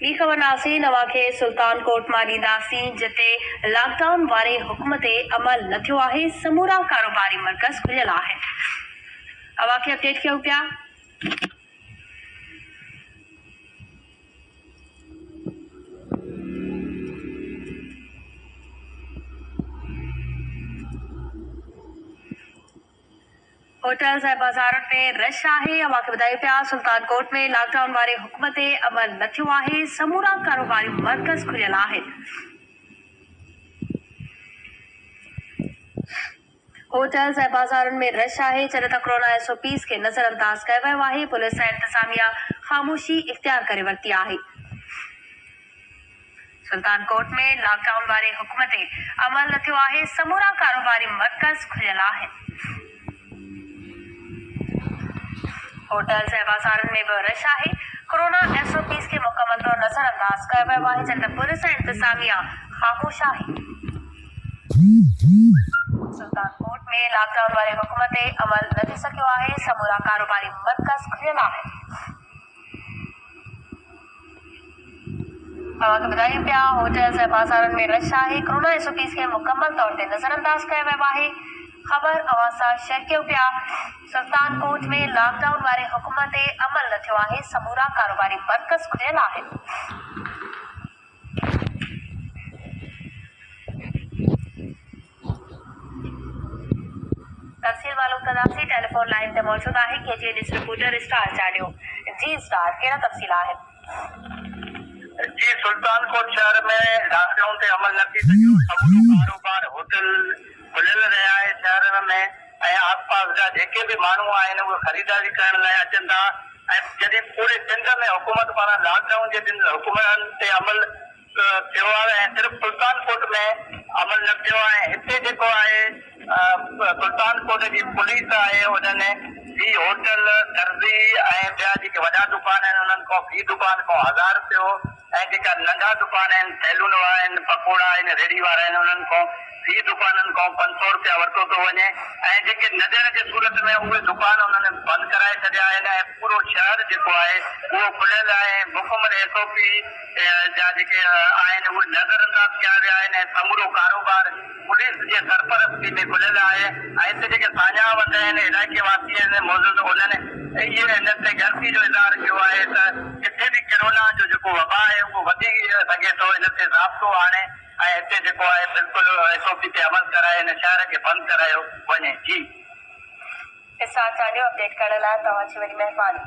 ॿी ख़बर नासी नवांखे सुल्तानकोट मां ॾींदासीं, जिते लॉकडाउन वारे हुक्म ते अमल न थियो आहे। समूरा कारोबारी मर्कज़ खुलियल आहिनि। अवांखे अपडेट कयूं पिया। होटल्स ऐं बाज़ारनि में रश आहे। अवांखे ॿुधायूं पिया, सुल्तानकोट में लॉकडाउन वारे हुक्म ते अमल न थियो आहे। समूरा कारोबारी मर्कज़ खुलियल आहिनि। होटल्स ऐं बाज़ारनि में रश आहे, जॾहिं त कोरोना SOPs खे नज़रअंदाज कयो वियो आहे। पुलिस ऐं इंतज़ामिया ख़ामोशी इख्तियार करे वरिती आहे। सुल्तानकोट में लॉकडाउन वारे हुक्म ते अमल न थियो आहे। समूरा कारोबारी मर्कज़ खुलियल आहिनि। होटल्स ऐं बाज़ारनि में बि रश आहे। कोरोना SOPs खे मुकमल तौर नज़रअंदाज कयो वियो आहे, जॾहिं त पुलिस ऐं इंतज़ामिया ख़ामोश आहे। सुल्तानकोट में लॉकडाउन वारे हुक्म ते अमल न थी सघियो आहे। समूरा कारोबारी मर्कज़ खुलियल आहिनि। अवांखे ॿुधायूं पिया, होटल्स ऐं बाज़ारनि में रश आहे। कोरोना SOPs खे मुकमल तौर ते नज़रअंदाज कयो वियो आहे। ख़बर अवां सां शेयर कयूं पिया। सुल्तानकोट में लॉकडाउन वारे हुक्म ते अमल न थियो आहे। समूरा कारोबारी मर्कज़ खुलियल आहिनि। तफ़सील मालूम कंदासीं। टेलीफोन लाइन ते मौजूद आहे KG न्यूज़ रिपोर्टर स्टार चाडियो। जी स्टार, कहिड़ा तफ़सील आहिनि? जी, सुल्तानकोट शहर में लॉकडाउन ते अमल न थी सघियो। समूरो कारोबार होटल खुलियल रहिया आहे शहर में, ऐं आसपास जा जेके बि माण्हू आहिनि उहे ख़रीदारी करण लाइ अचनि था। ऐं जॾहिं पूरे सिंध में हुकूमत पारां लॉकडाउन जे हुकुमनि ते अमल थियो आहे, ऐं सिर्फ़ु सुल्तानकोट में अमल न थियो आहे। हिते जेको आहे सुल्तानकोट जी पुलिस आहे, उन्हनि फ़ी होटल, दर्जी ऐं ॿिया जेके वॾा दुकान आहिनि उन्हनि खां फ़ी दुकान खां 1000 रुपयो, ऐं जेका नंढा दुकान आहिनि, सैलून वारा आहिनि, पकोड़ा आहिनि, रेड़ी वारा आहिनि, उन्हनि खां फ़ी दुकाननि खां 500 रुपया वरितो थो वञे। ऐं जेके नज़र जे सूरत में उहे दुकान उन्हनि बंदि कराए छॾिया आहिनि। ऐं पूरो शहर जेको आहे उहो खुलियल आहे। मुकमल SOP जा जेके आहिनि उहे नज़रअंदाज कया विया आहिनि। ऐं समूरो कारोबार पुलिस जे सरपरस्ती में खुलियल आहे। ऐं हिते जेके साझा वंड आहिनि, इलाइक़े वासी आहिनि मौजूदु, उन्हनि इहे हिन ते गर्दी जो इज़हार कयो आहे त किथे बि कोरोना जो जेको वबा आहे उहो वधी सघे थो। इन ते ज़ाब्तो आणे ऐं हिते जेको आहे बिल्कुलु SOP ते अमल कराए हिन शहर खे बंदि करायो वञे। जी स्टार चाडियो, अपडेट करण लाइ तव्हांजी वॾी महिरबानी।